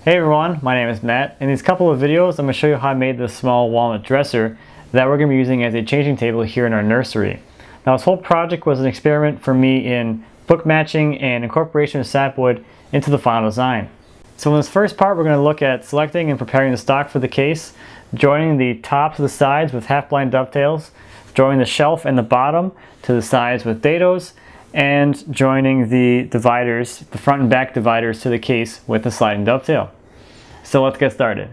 Hey everyone, my name is Matt. In these couple of videos, I'm going to show you how I made this small walnut dresser that we're going to be using as a changing table here in our nursery. Now this whole project was an experiment for me in book matching and incorporation of sapwood into the final design. So in this first part, we're going to look at selecting and preparing the stock for the case, joining the tops of the sides with half-blind dovetails, joining the shelf and the bottom to the sides with dados, and joining the dividers, the front and back dividers to the case with the sliding dovetail. So let's get started.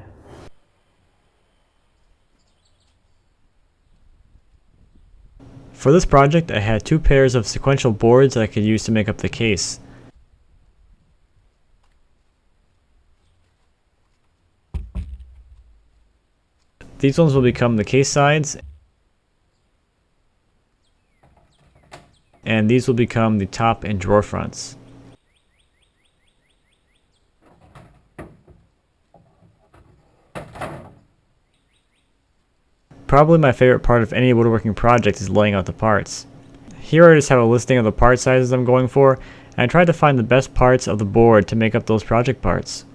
For this project, I had two pairs of sequential boards that I could use to make up the case. These ones will become the case sides, and these will become the top and drawer fronts. Probably my favorite part of any woodworking project is laying out the parts. Here I just have a listing of the part sizes I'm going for, and I tried to find the best parts of the board to make up those project parts.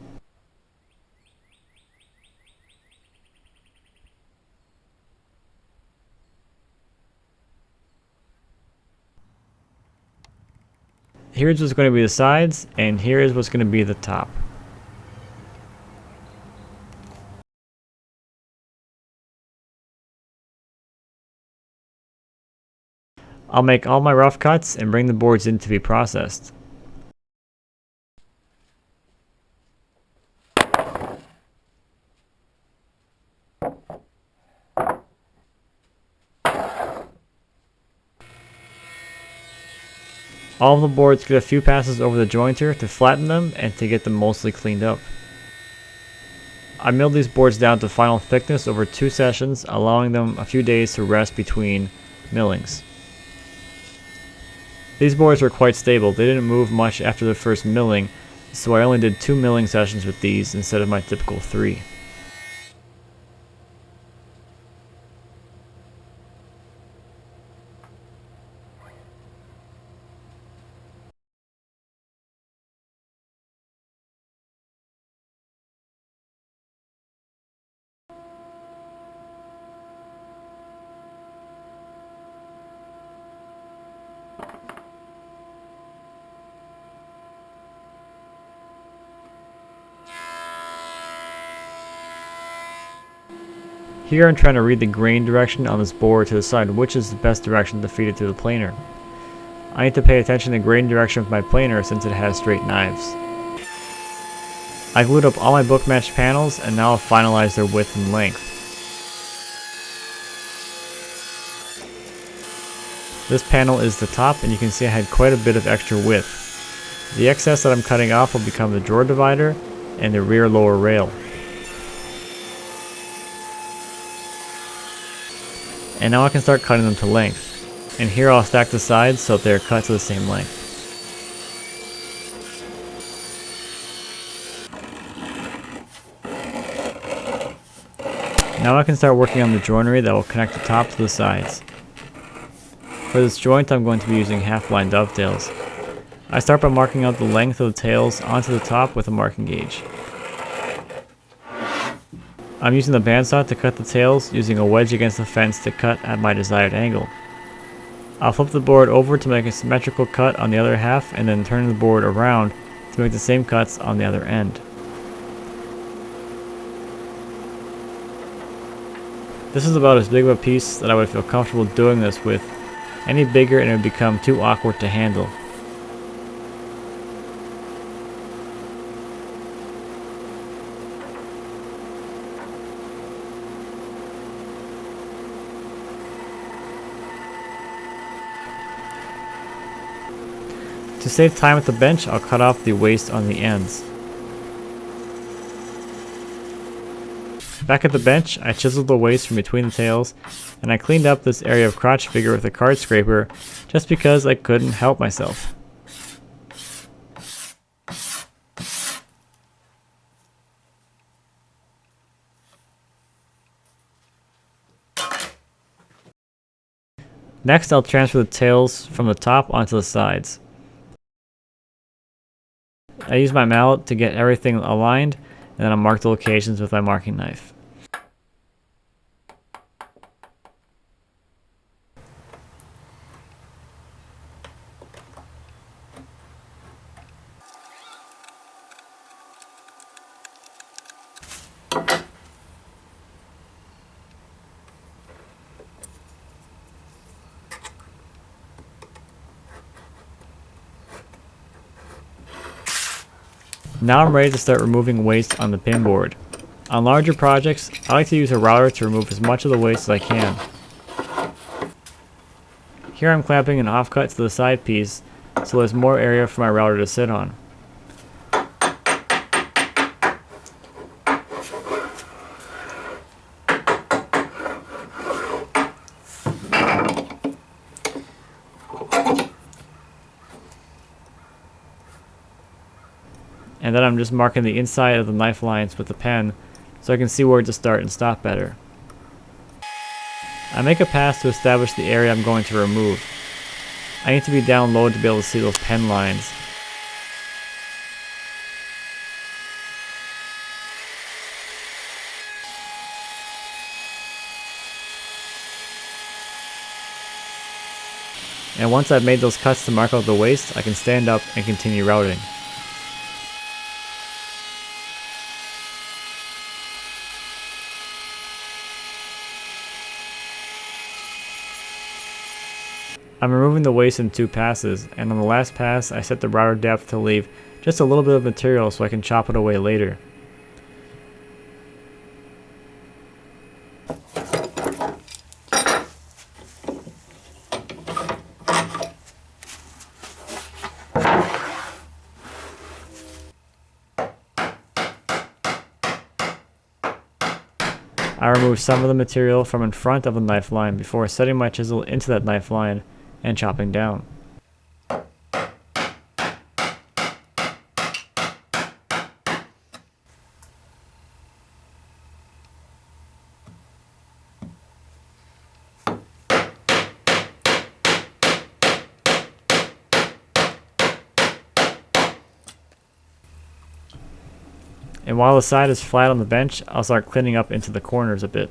Here's what's going to be the sides, and here is what's going to be the top. I'll make all my rough cuts and bring the boards in to be processed. All of the boards get a few passes over the jointer to flatten them and to get them mostly cleaned up. I milled these boards down to final thickness over 2 sessions, allowing them a few days to rest between millings. These boards were quite stable. They didn't move much after the first milling, so I only did 2 milling sessions with these instead of my typical 3. Here I'm trying to read the grain direction on this board to decide which is the best direction to feed it to the planer. I need to pay attention to the grain direction of my planer since it has straight knives. I glued up all my book matched panels and now I've finalized their width and length. This panel is the top, and you can see I had quite a bit of extra width. The excess that I'm cutting off will become the drawer divider and the rear lower rail. And now I can start cutting them to length. And here I'll stack the sides so that they are cut to the same length. Now I can start working on the joinery that will connect the top to the sides. For this joint I'm going to be using half-blind dovetails. I start by marking out the length of the tails onto the top with a marking gauge. I'm using the bandsaw to cut the tails, using a wedge against the fence to cut at my desired angle. I'll flip the board over to make a symmetrical cut on the other half and then turn the board around to make the same cuts on the other end. This is about as big of a piece that I would feel comfortable doing this with. Any bigger and it would become too awkward to handle. To save time at the bench, I'll cut off the waste on the ends. Back at the bench, I chiseled the waste from between the tails, and I cleaned up this area of crotch figure with a card scraper just because I couldn't help myself. Next, I'll transfer the tails from the top onto the sides. I use my mallet to get everything aligned, and then I'll mark the locations with my marking knife. Now I'm ready to start removing waste on the pinboard. On larger projects, I like to use a router to remove as much of the waste as I can. Here I'm clamping an offcut to the side piece so there's more area for my router to sit on. And then I'm just marking the inside of the knife lines with the pen so I can see where to start and stop better. I make a pass to establish the area I'm going to remove. I need to be down low to be able to see those pen lines. And once I've made those cuts to mark out the waste, I can stand up and continue routing. I'm removing the waste in 2 passes, and on the last pass I set the router depth to leave just a little bit of material so I can chop it away later. I remove some of the material from in front of the knife line before setting my chisel into that knife line and chopping down. And while the side is flat on the bench, I'll start cleaning up into the corners a bit.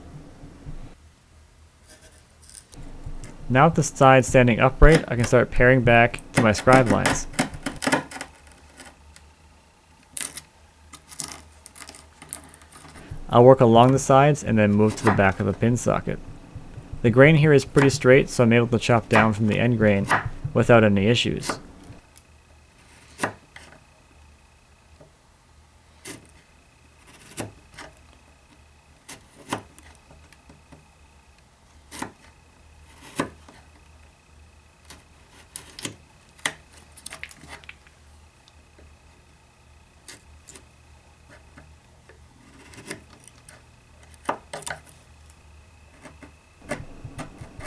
Now with the side standing upright, I can start paring back to my scribe lines. I'll work along the sides and then move to the back of the pin socket. The grain here is pretty straight, so I'm able to chop down from the end grain without any issues.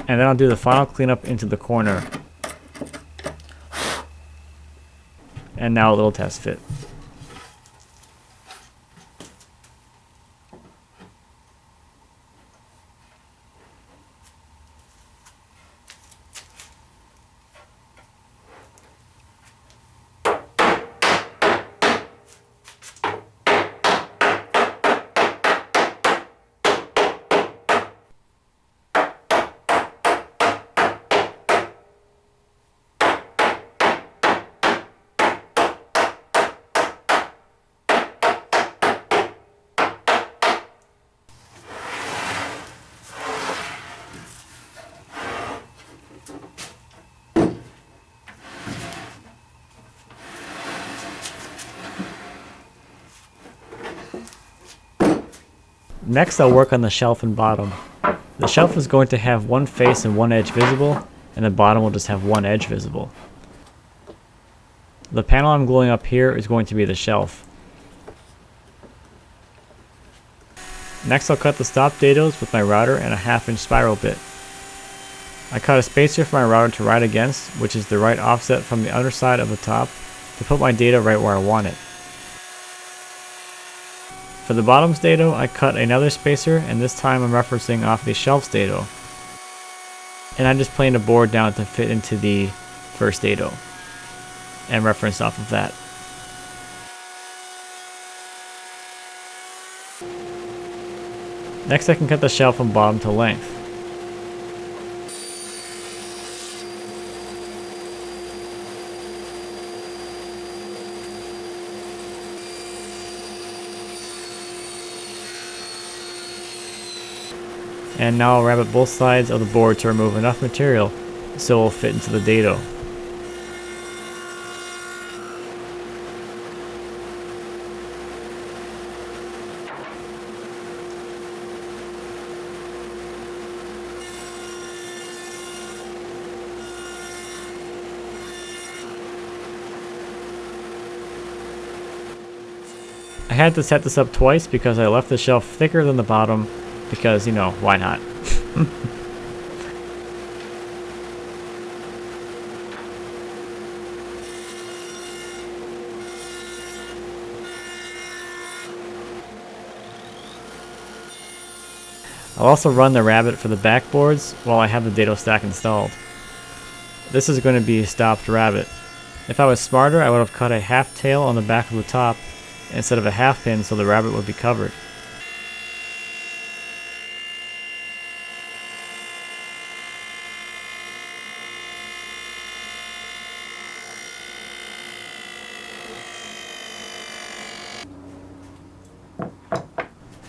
And then I'll do the final cleanup into the corner. And now a little test fit. Next I'll work on the shelf and bottom. The shelf is going to have one face and one edge visible, and the bottom will just have one edge visible. The panel I'm gluing up here is going to be the shelf. Next I'll cut the Stop Dedos with my router and a 1/2-inch spiral bit. I cut a spacer for my router to write against, which is the right offset from the underside of the top, to put my dado right where I want it. For the bottom's dado, I cut another spacer, and this time I'm referencing off the shelf's dado. And I just planed a board down to fit into the first dado, and referenced off of that. Next I can cut the shelf from bottom to length. And now I'll rabbet both sides of the board to remove enough material so it will fit into the dado. I had to set this up twice because I left the shelf thicker than the bottom because, you know, why not? I'll also run the rabbet for the backboards while I have the dado stack installed. This is going to be a stopped rabbet. If I was smarter, I would have cut a half tail on the back of the top instead of a half pin so the rabbet would be covered.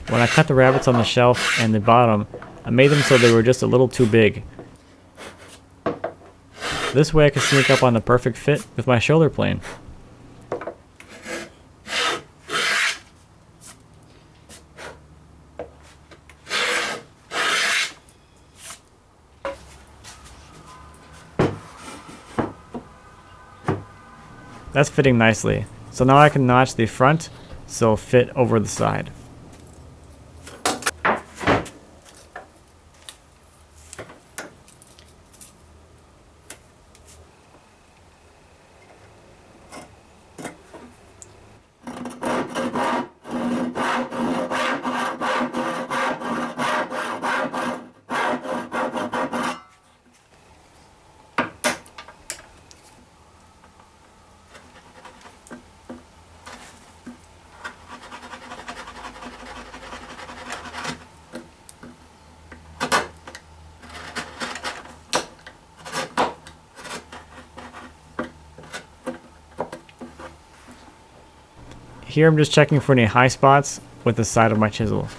When I cut the rabbets on the shelf and the bottom, I made them so they were just a little too big. This way I can sneak up on the perfect fit with my shoulder plane. That's fitting nicely. So now I can notch the front so it'll fit over the side. Here I'm just checking for any high spots with the side of my chisel.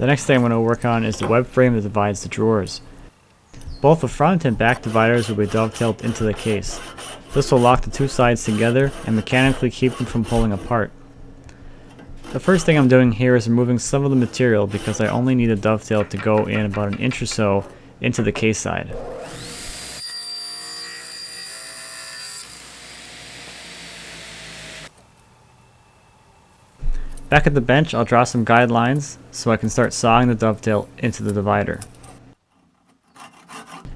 The next thing I'm going to work on is the web frame that divides the drawers. Both the front and back dividers will be dovetailed into the case. This will lock the two sides together and mechanically keep them from pulling apart. The first thing I'm doing here is removing some of the material because I only need a dovetail to go in about an inch or so into the case side. Back at the bench, I'll draw some guidelines so I can start sawing the dovetail into the divider.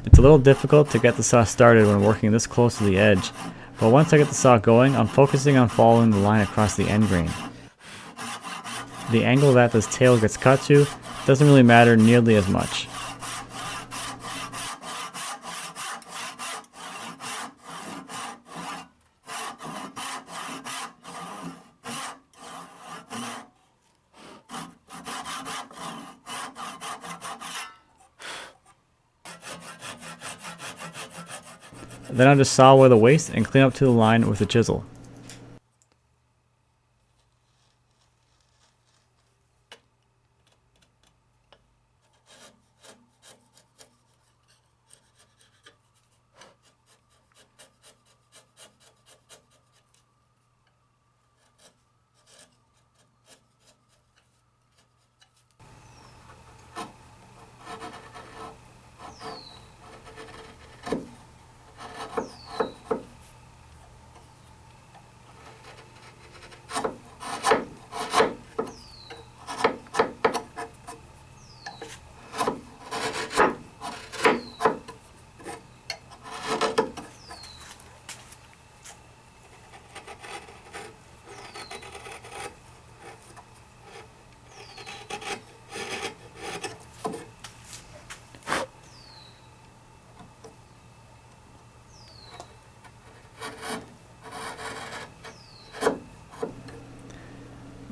It's a little difficult to get the saw started when working this close to the edge, but once I get the saw going, I'm focusing on following the line across the end grain. The angle that this tail gets cut to doesn't really matter nearly as much. Then I'll just saw away the waste and clean up to the line with a chisel.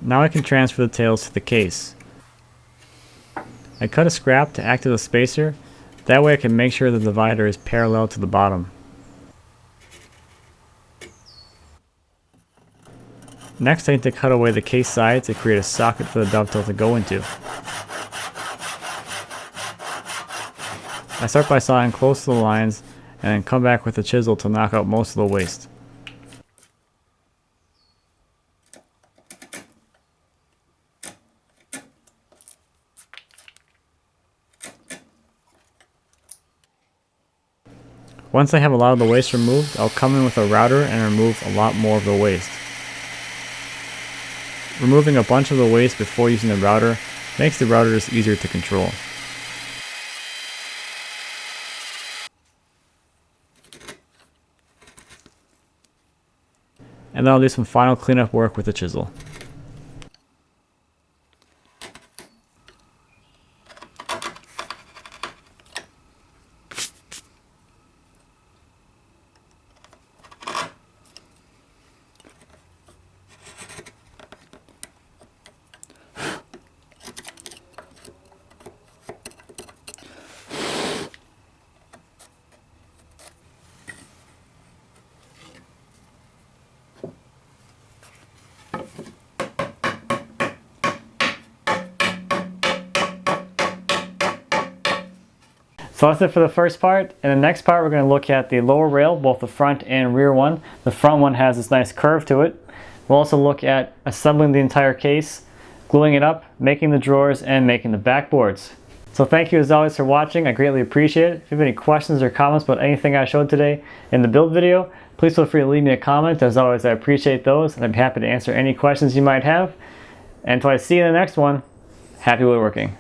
Now I can transfer the tails to the case. I cut a scrap to act as a spacer, that way I can make sure the divider is parallel to the bottom. Next I need to cut away the case side to create a socket for the dovetail to go into. I start by sawing close to the lines and then come back with a chisel to knock out most of the waste. Once I have a lot of the waste removed, I'll come in with a router and remove a lot more of the waste. Removing a bunch of the waste before using the router makes the router just easier to control. And then I'll do some final cleanup work with the chisel. So that's it for the first part. In the next part, we're going to look at the lower rail, both the front and rear one. The front one has this nice curve to it. We'll also look at assembling the entire case, gluing it up, making the drawers, and making the backboards. So thank you as always for watching. I greatly appreciate it. If you have any questions or comments about anything I showed today in the build video, please feel free to leave me a comment. As always, I appreciate those, and I'm happy to answer any questions you might have. And until I see you in the next one, happy woodworking.